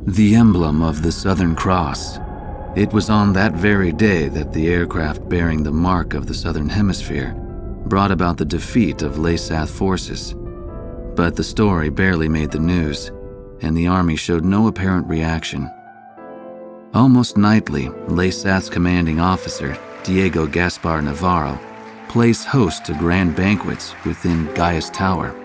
The emblem of the Southern Cross. It was on that very day that the aircraft bearing the mark of the Southern Hemisphere brought about the defeat of Laysath forces. But the story barely made the news, and the army showed no apparent reaction. Almost nightly, Laysath's commanding officer, Diego Gaspar Navarro, plays host to grand banquets within Gaius Tower.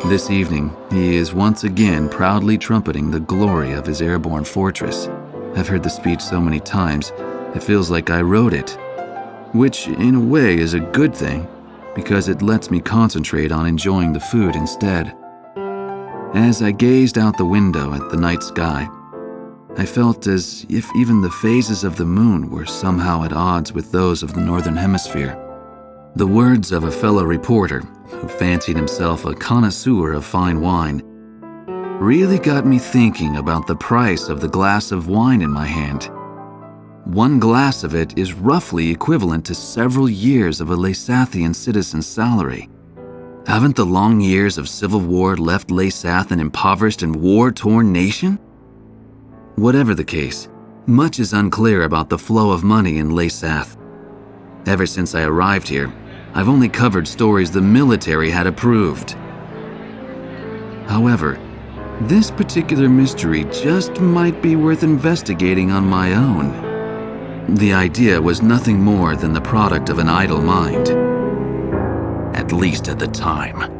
This evening, he is once again proudly trumpeting the glory of his airborne fortress. I've heard the speech so many times, it feels like I wrote it. Which, in a way, is a good thing, because it lets me concentrate on enjoying the food instead. As I gazed out the window at the night sky, I felt as if even the phases of the moon were somehow at odds with those of the Northern Hemisphere. The words of a fellow reporter, who fancied himself a connoisseur of fine wine, really got me thinking about the price of the glass of wine in my hand. One glass of it is roughly equivalent to several years of a Laysathian citizen's salary. Haven't the long years of civil war left Laysath an impoverished and war-torn nation? Whatever the case, much is unclear about the flow of money in Laysath. Ever since I arrived here, I've only covered stories the military had approved. However, this particular mystery just might be worth investigating on my own. The idea was nothing more than the product of an idle mind. At least at the time.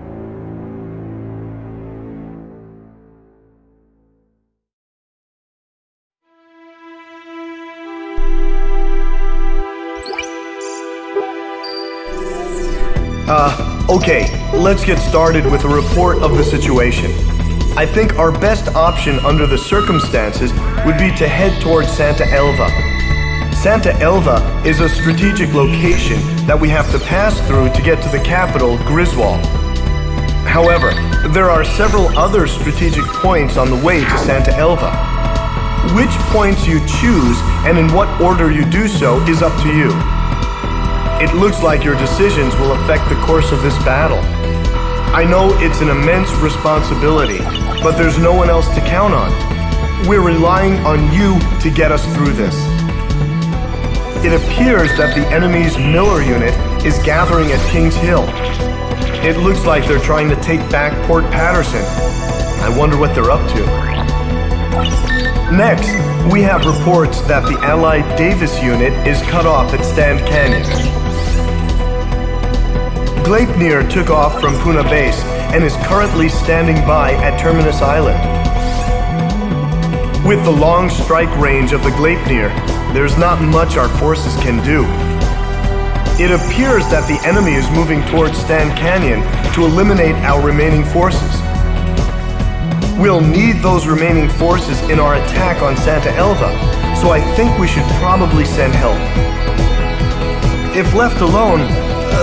Okay, let's get started with a report of the situation. I think our best option under the circumstances would be to head towards Santa Elva. Santa Elva is a strategic location that we have to pass through to get to the capital, Griswold. However, there are several other strategic points on the way to Santa Elva. Which points you choose and in what order you do so is up to you. It looks like your decisions will affect the course of this battle. I know it's an immense responsibility, but there's no one else to count on. We're relying on you to get us through this. It appears that the enemy's Miller unit is gathering at Kings Hill. It looks like they're trying to take back Port Patterson. I wonder what they're up to. Next, we have reports that the Allied Davis unit is cut off at Stand Canyon. Gleipnir took off from Puna Base and is currently standing by at Terminus Island. With the long strike range of the Gleipnir, there's not much our forces can do. It appears that the enemy is moving towards Stand Canyon to eliminate our remaining forces. We'll need those remaining forces in our attack on Santa Elva, so I think we should probably send help. If left alone,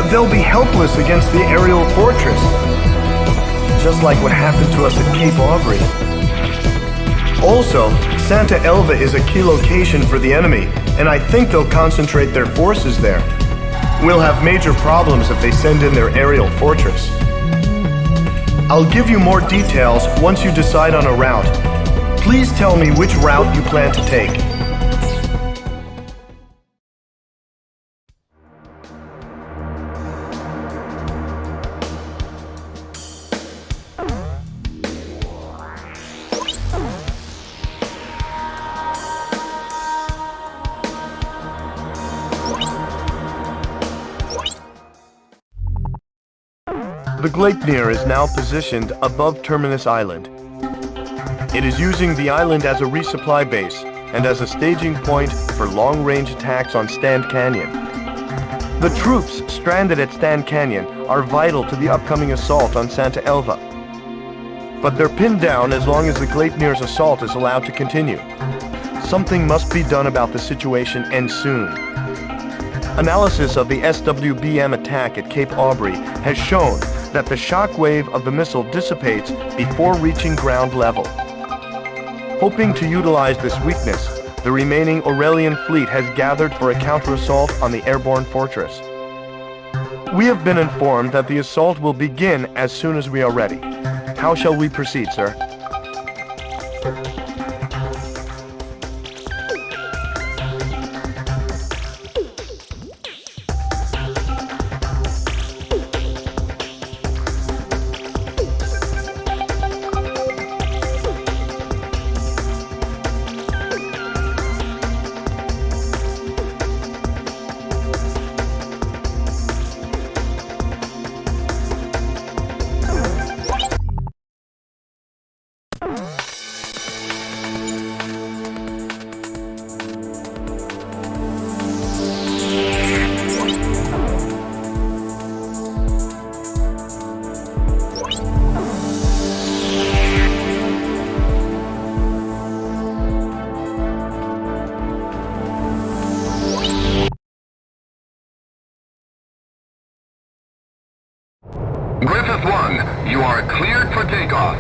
they'll be helpless against the aerial fortress, just like what happened to us at Cape Aubrey. Also, Santa Elva is a key location for the enemy, and I think they'll concentrate their forces there. We'll have major problems if they send in their aerial fortress. I'll give you more details once you decide on a route. Please tell me which route you plan to take. The Gleipnir is now positioned above Terminus Island. It is using the island as a resupply base and as a staging point for long-range attacks on Stand Canyon. The troops stranded at Stand Canyon are vital to the upcoming assault on Santa Elva. But they're pinned down as long as the Gleipnir's assault is allowed to continue. Something must be done about the situation, and soon. Analysis of the SWBM attack at Cape Aubrey has shown that the shock wave of the missile dissipates before reaching ground level. Hoping to utilize this weakness, the remaining Aurelian fleet has gathered for a counter-assault on the airborne fortress. We have been informed that the assault will begin as soon as we are ready. How shall we proceed, sir? Griffith 1, you are cleared for takeoff.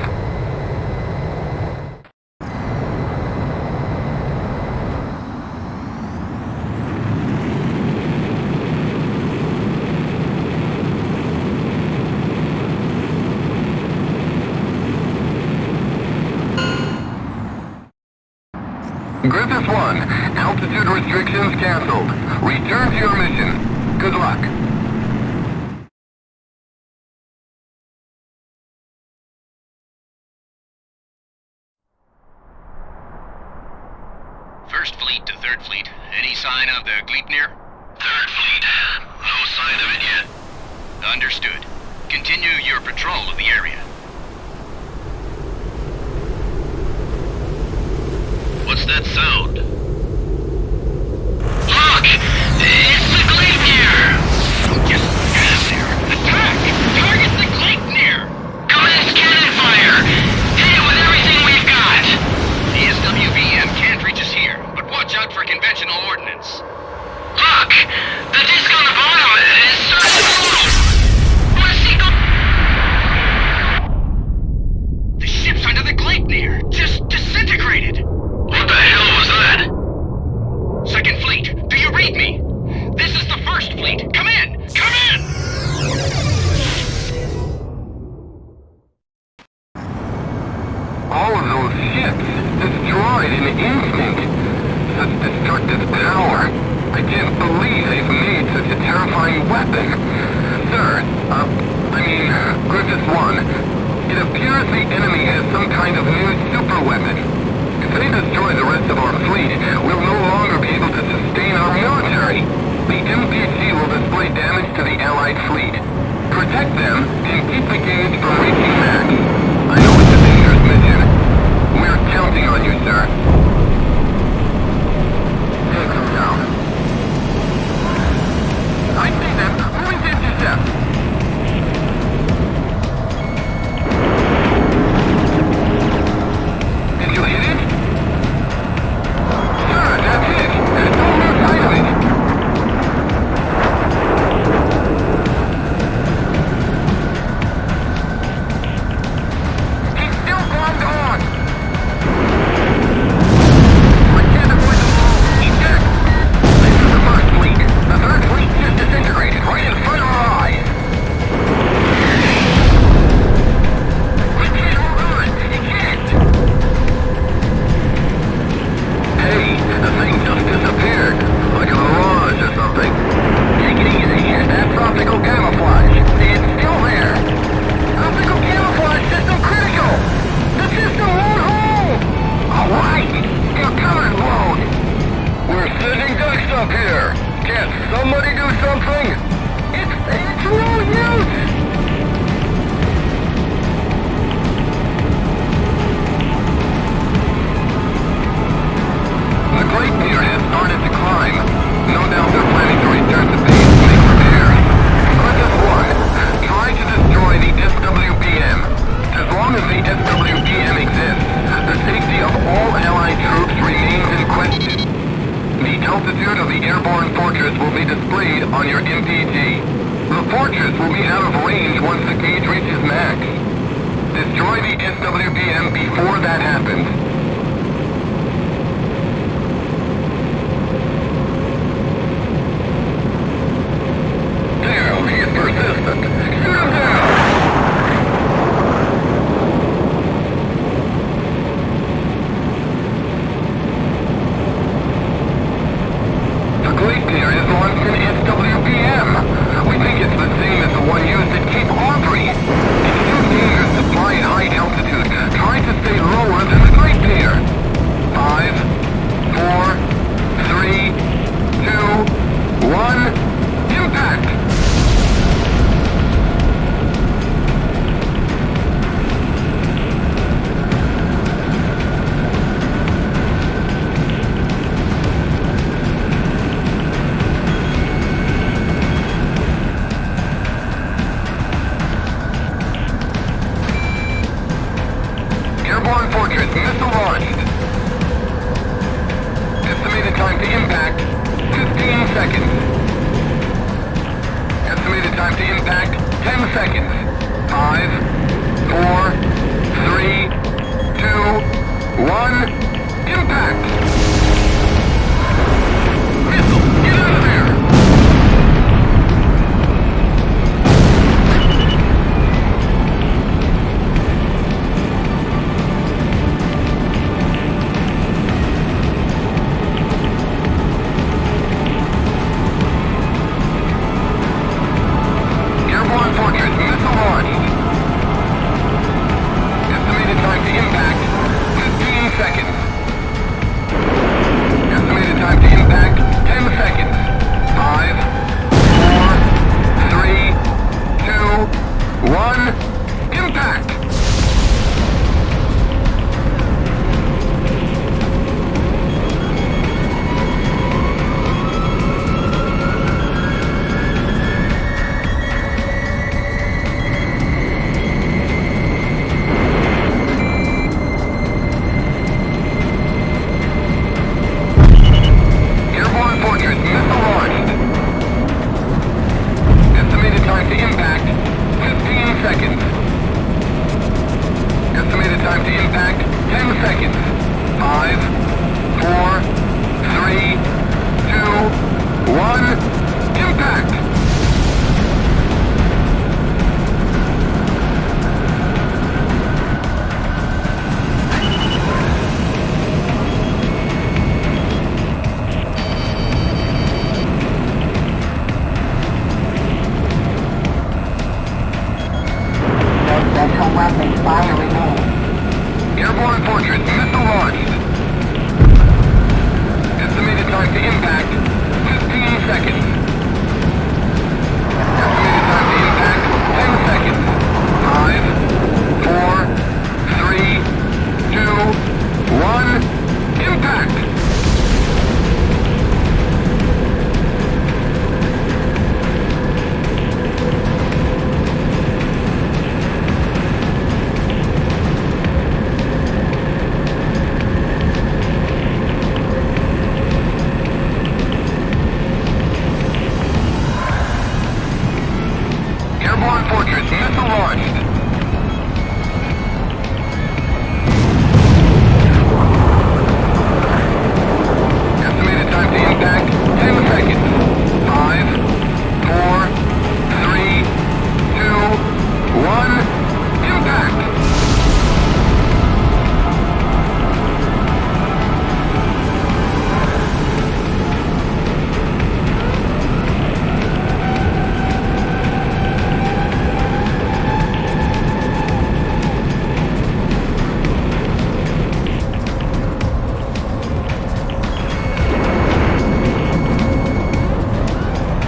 Griffith 1, altitude restrictions canceled. Return to your mission. Good luck. First Fleet to Third Fleet. Any sign of the Gleipnir? Third Fleet, no sign of it yet. Understood. Continue your patrol of the area. What's that sound? Look! It's the Gleipnir! Just stand there. Attack! Target the Gleipnir! Commence cannon fire! Hit it with everything we've got! The SWBM can't reach us here, but watch out for conventional ordnance. Look! The disc on the bottom is starting to move! Wanna see The ships under the Gleipnir just disintegrated! What the hell was that? Second Fleet, do you read me? This is the First Fleet! Come in! Come in! All of those ships destroyed in an instant. Such destructive power. I can't believe they've made such a terrifying weapon. Sir, Griffith 1, it appears the enemy has some kind of new super weapon. If they destroy the rest of our fleet, we'll no longer be able to sustain our military. The MPT will display damage to the Allied fleet. Protect them and keep the gauge from reaching max. I know it's a dangerous mission. We're counting on you, sir. Take them down. I see them. Moving to intercept. Did you hit it? Sir, that's it. Don't lose sight of it. He's still bombed on. I can't avoid them all. He's dead. This is the First Fleet. The Third Fleet just disintegrated right in front of our eyes. We can't hold on. He can't. Hey, the thing just disappeared. Like a mirage or something. Take it easy. That's optical camouflage. It's still there. Optical camouflage system critical. The system won't hold. Alright. You're covered, load. We're sitting ducks up here. Can't somebody do something? It's no use. The Gleipnir has started to climb. No doubt they're planning to return to base to make repairs. Griffith 1, try to destroy the SWBM. As long as the SWBM exists, the safety of all Allied troops remains in question. The altitude of the airborne fortress will be displayed on your MPT. The fortress will be out of range once the gauge reaches max. Destroy the SWBM before that happens. Damn, he is persistent. Shoot him down! to impact, 15 seconds. Estimated time to impact, 10 seconds. 5, 4, 3, 2, 1, impact! Missile, get out of there! Airborne Fortress, missile launched. Estimated time to impact, 15 seconds. Estimated time to impact, 10 seconds. 5, 4, 3, 2, 1, impact! Airborne Fortress, missile launched. Estimated time to impact, 15 seconds. Estimated time to impact, 10 seconds. 5, 4, 3, 2, 1, impact! Airborne Fortress, missile launched. Estimated time to impact, 15 seconds. Estimated time to impact, 10 seconds. 5, 4, 3, 2, 1, impact! Airborne Fortress, missile launched. Estimated time to impact, 10 seconds. 5, 4, 3, 2, 1, impact!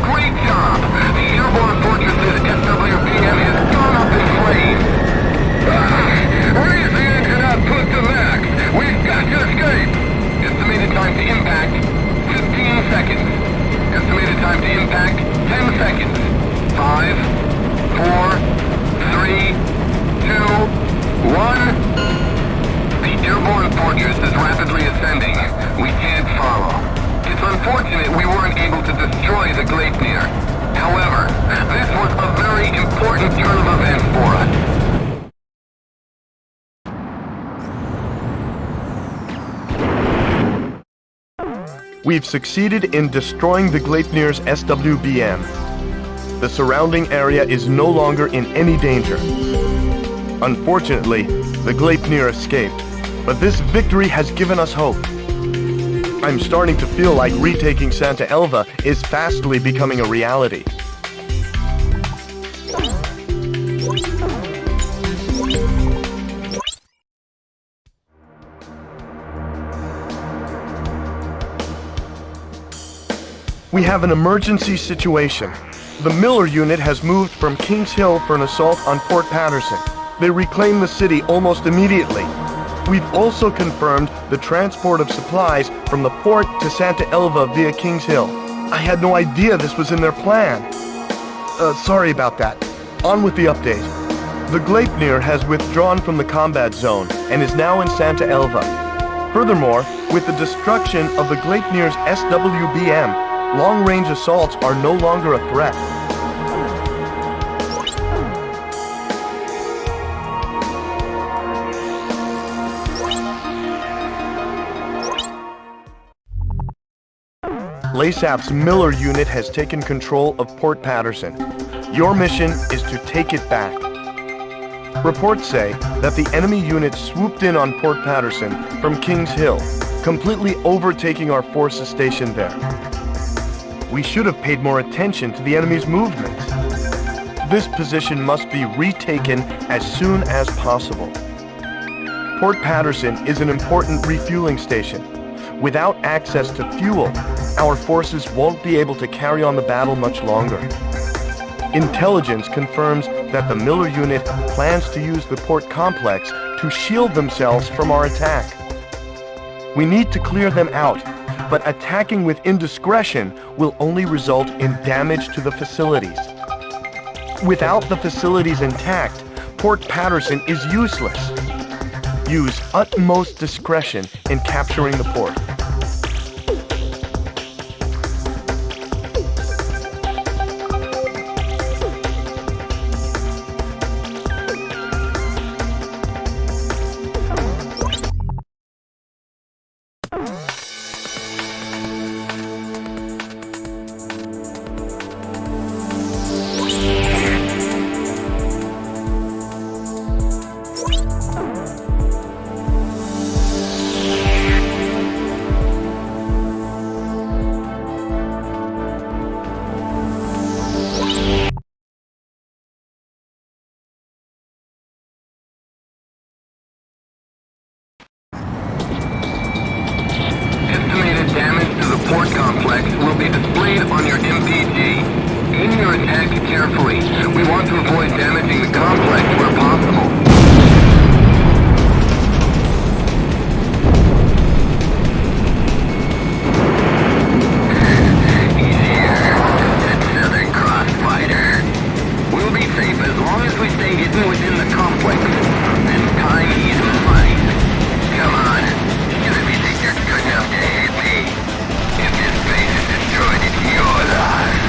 Great job! The Airborne Fortress's SWPM has gone up in flames! Raise the engine output to max! We've got to escape! Estimated time to impact, 15 seconds. Estimated time to impact, 10 seconds. 5, 4, 3, 2, 1... The Airborne Fortress is rapidly ascending. We can't follow. It's unfortunate we weren't able to destroy the Gleipnir. However, this was a very important turn of events for us. We've succeeded in destroying the Gleipnir's SWBM. The surrounding area is no longer in any danger. Unfortunately, the Gleipnir escaped, but this victory has given us hope. I'm starting to feel like retaking Santa Elva is fastly becoming a reality. We have an emergency situation. The Miller unit has moved from Kings Hill for an assault on Fort Patterson. They reclaimed the city almost immediately. We've also confirmed the transport of supplies from the port to Santa Elva via Kings Hill. I had no idea this was in their plan. Sorry about that. On with the update. The Gleipnir has withdrawn from the combat zone and is now in Santa Elva. Furthermore, with the destruction of the Gleipnir's SWBM, long-range assaults are no longer a threat. LASAP's Miller unit has taken control of Port Patterson. Your mission is to take it back. Reports say that the enemy unit swooped in on Port Patterson from Kings Hill, completely overtaking our forces stationed there. We should have paid more attention to the enemy's movements. This position must be retaken as soon as possible. Port Patterson is an important refueling station. Without access to fuel, our forces won't be able to carry on the battle much longer. Intelligence confirms that the Miller unit plans to use the port complex to shield themselves from our attack. We need to clear them out, but attacking with indiscretion will only result in damage to the facilities. Without the facilities intact, Port Patterson is useless. Use utmost discretion in capturing the port. Port complex will be displayed on your MPG. Aim your attack carefully. We want to avoid damaging the complex where possible. Easier, that Southern Cross fighter. We'll be safe as long as we stay hidden within the complex. This time is mine. Come on. You really think you're good enough to hit me? If this place is destroyed, it's your loss.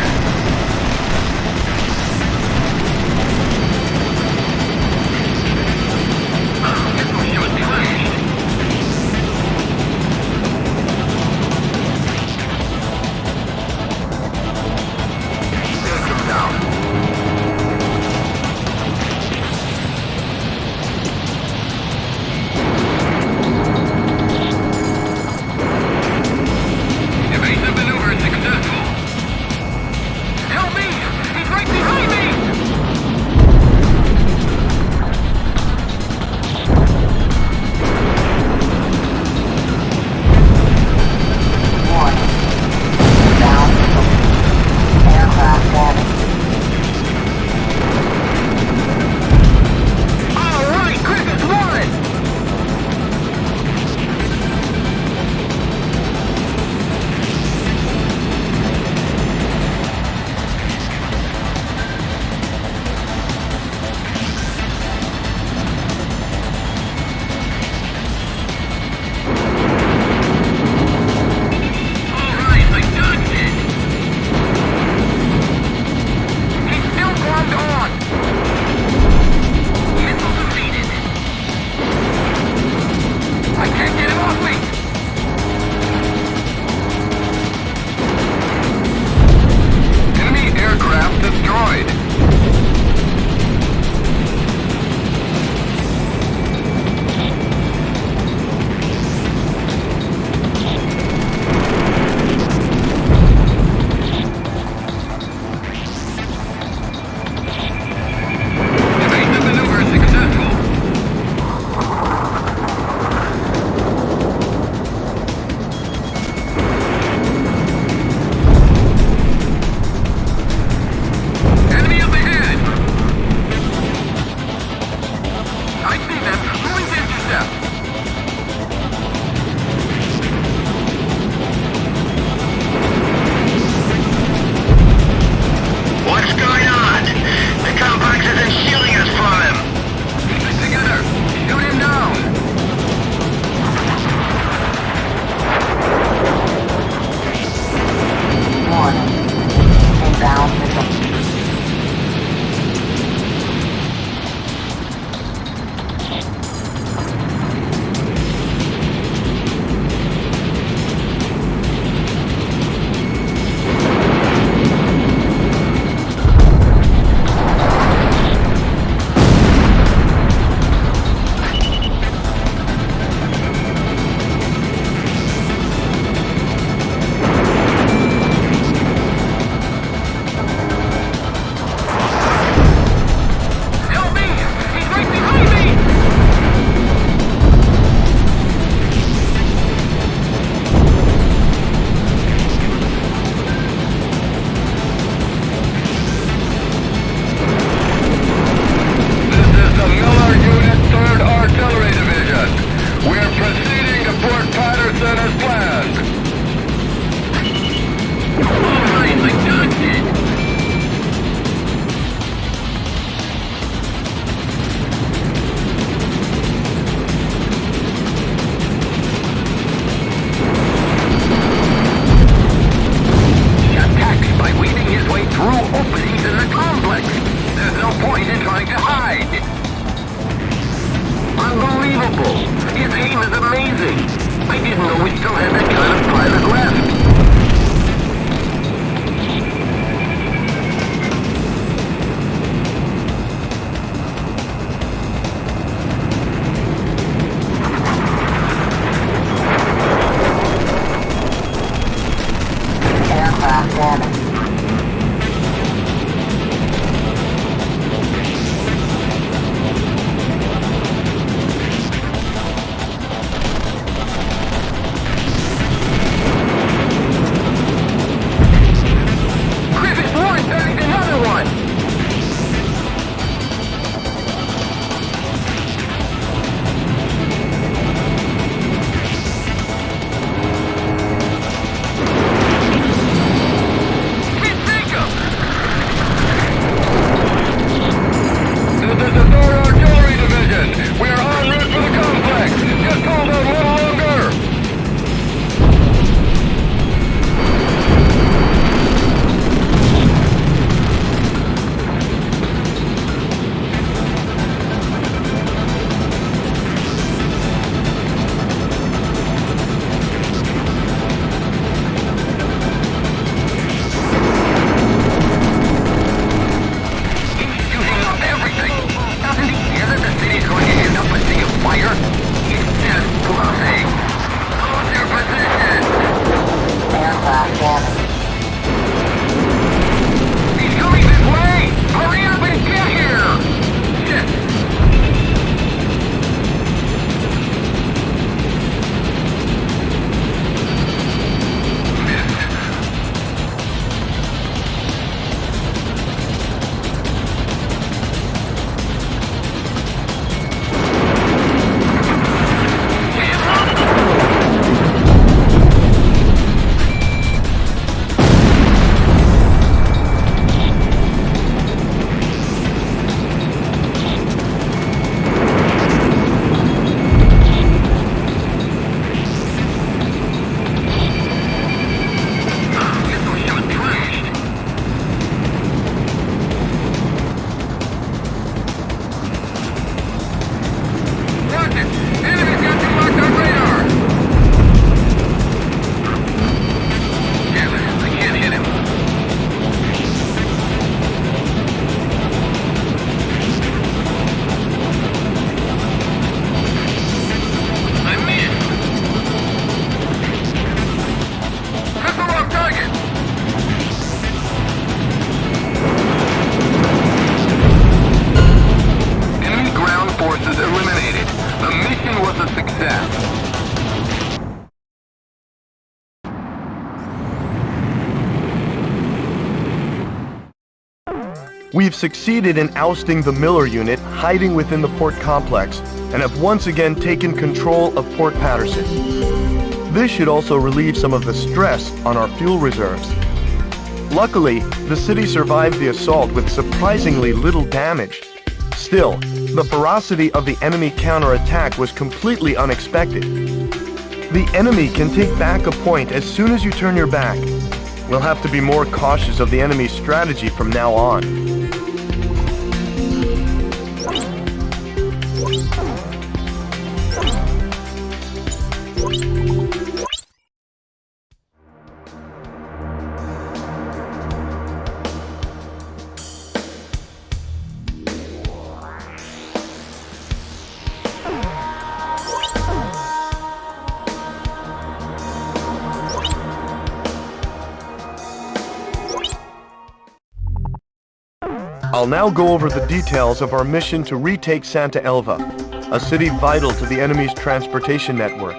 Why is he trying to hide? Unbelievable! His aim is amazing! I didn't know we still had that kind of pilot left! We've succeeded in ousting the Miller unit hiding within the port complex and have once again taken control of Port Patterson. This should also relieve some of the stress on our fuel reserves. Luckily, the city survived the assault with surprisingly little damage. Still, the ferocity of the enemy counterattack was completely unexpected. The enemy can take back a point as soon as you turn your back. We'll have to be more cautious of the enemy's strategy from now on. I'll now go over the details of our mission to retake Santa Elva, a city vital to the enemy's transportation network.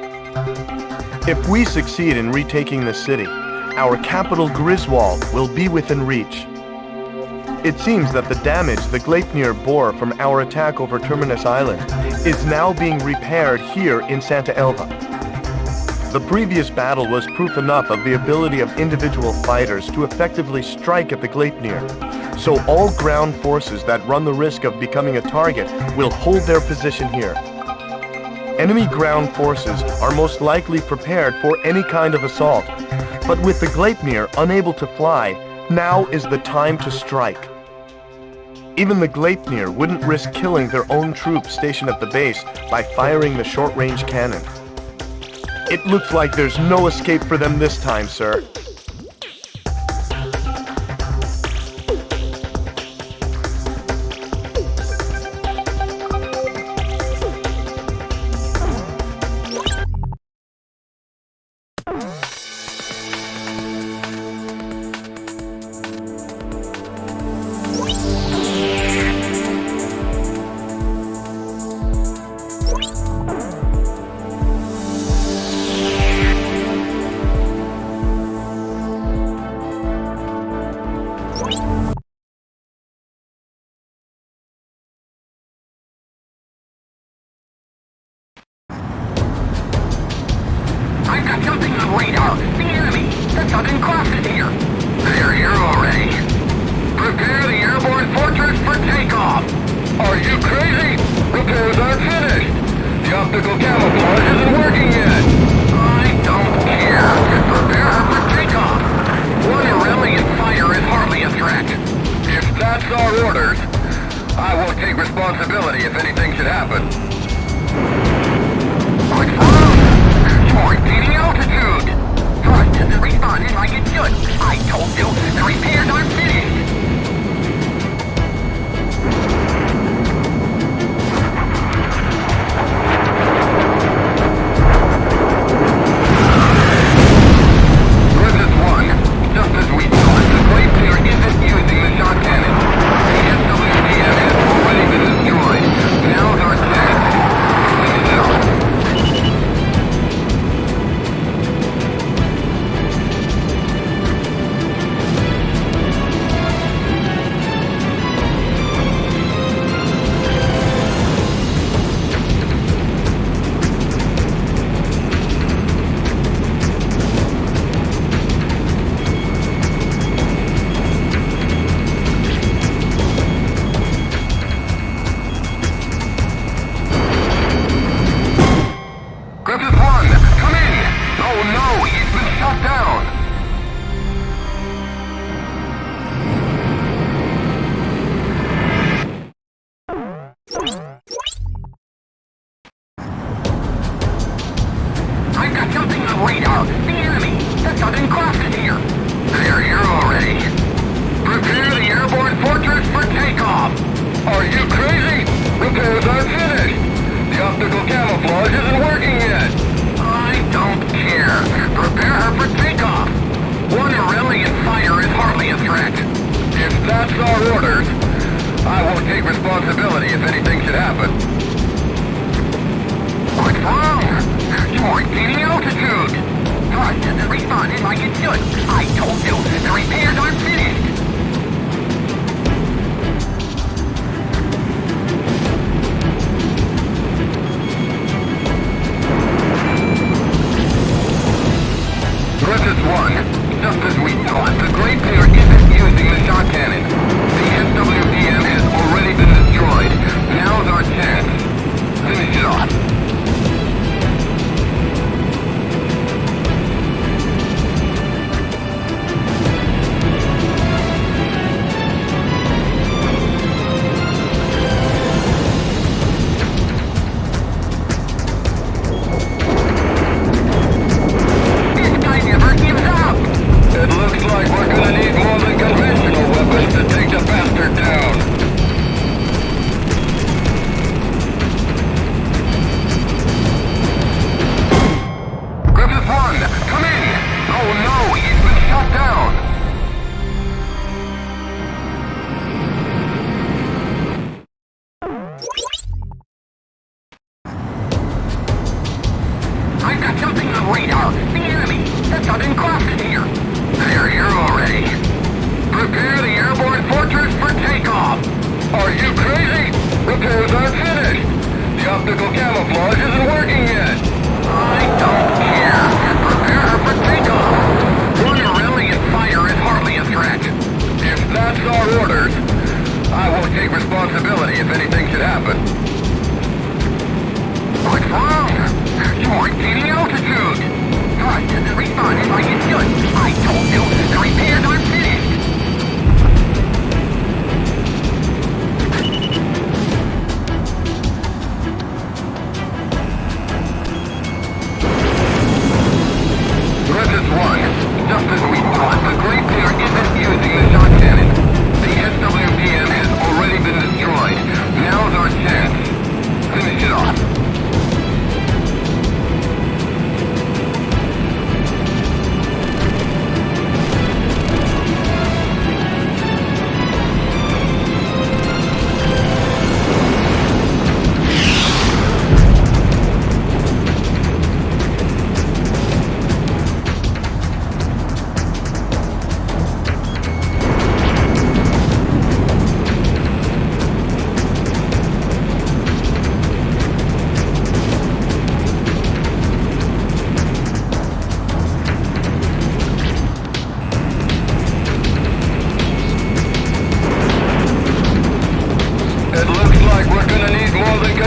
If we succeed in retaking the city, our capital Griswold will be within reach. It seems that the damage the Gleipnir bore from our attack over Terminus Island is now being repaired here in Santa Elva. The previous battle was proof enough of the ability of individual fighters to effectively strike at the Gleipnir, so all ground forces that run the risk of becoming a target will hold their position here. Enemy ground forces are most likely prepared for any kind of assault, but with the Gleipnir unable to fly, now is the time to strike. Even the Gleipnir wouldn't risk killing their own troops stationed at the base by firing the short-range cannon. It looks like there's no escape for them this time, sir. I've got something on radar. The enemy. The Southern Cross is here. They're here already. Prepare the airborne fortress for takeoff. Are you crazy? Repairs aren't finished. The optical camouflage isn't working yet. I don't care. Just prepare her for takeoff. One Aurelian fire is hardly a threat. If that's our orders, I won't take responsibility if anything should happen. What's wrong? You're gaining altitude. Thrust isn't responding like it should. I told you, the repairs aren't finished. Griffith 1, just as we thought, the Gleipnir isn't using the shot cannon. The SWDM has already been destroyed. Now's our chance. Finish it off. Griffith 1, come in! Oh no, he's been shut down! I've got something on radar. The enemy! The Southern Cross is here! They're here already. Prepare the airborne fortress for takeoff! Are you crazy? Repairs aren't finished! The optical camouflage isn't working yet! I don't care. Prepare her for takeoff! One Aurelian fire is hardly a threat. If that's our orders, I won't take responsibility if anything should happen. What's wrong? You're gaining altitude! Thrust isn't responding like it should. I told you, the repairs aren't finished. Griffith 1, just as we thought, the Gleipnir isn't using the shot cannon. The SWDM has already been destroyed. Now's our chance. Finish it off. This guy never gives up! It looks like we're gonna need more than conventional weapons to take the bastard down. Griffith 1, come in! Oh no, he's been shut down! I've got something on radar. The enemy! The Southern Cross is here! They're here already. Prepare the airborne fortress for takeoff! Are you crazy? Repairs aren't finished! The optical camouflage isn't working yet! I don't care. Prepare her for takeoff! One Aurelian fire is hardly a threat. If that's our orders, I won't take responsibility if anything should happen. What's wrong? You're gaining altitude! Thrust isn't responding like it should. I told you, the repairs aren't finished.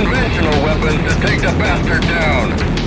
conventional weapons to take the bastard down.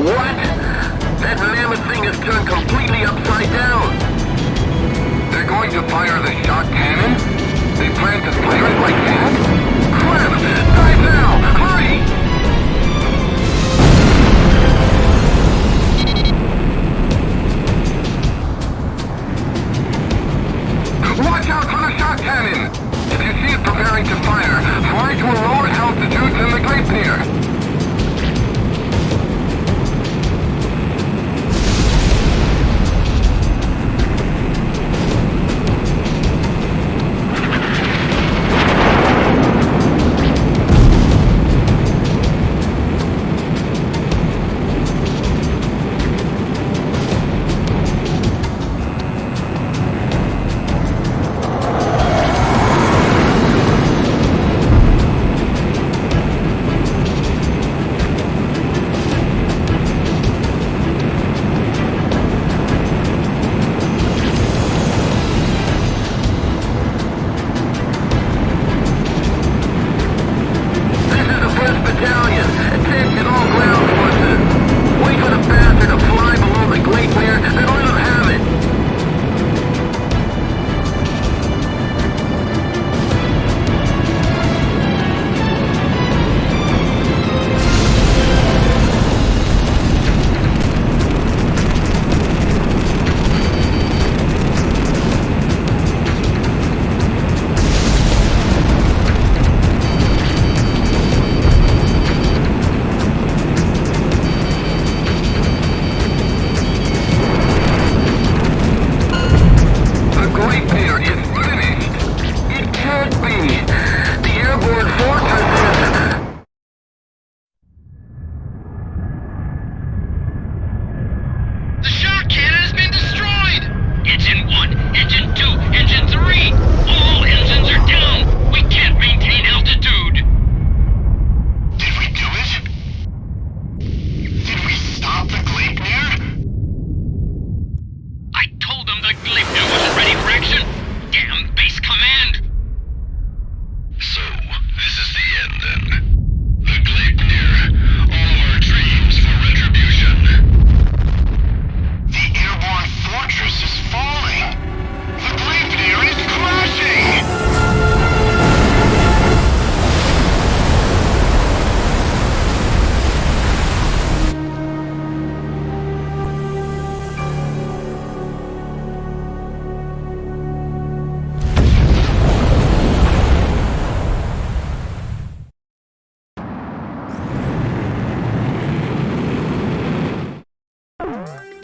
What? That mammoth thing has turned completely upside down. They're going to fire the shock cannon? They plan to fire it like that? Crap! Dive now! Hurry! Watch out for the shock cannon! If you see it preparing to fire, fly to a lower altitude than the Gleipnir.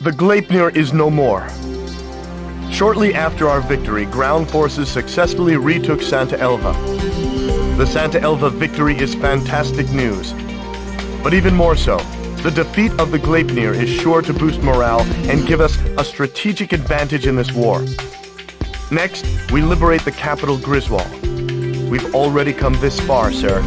The Gleipnir is no more. Shortly after our victory, ground forces successfully retook Santa Elva. The Santa Elva victory is fantastic news. But even more so, the defeat of the Gleipnir is sure to boost morale and give us a strategic advantage in this war. Next, we liberate the capital Griswold. We've already come this far, sir.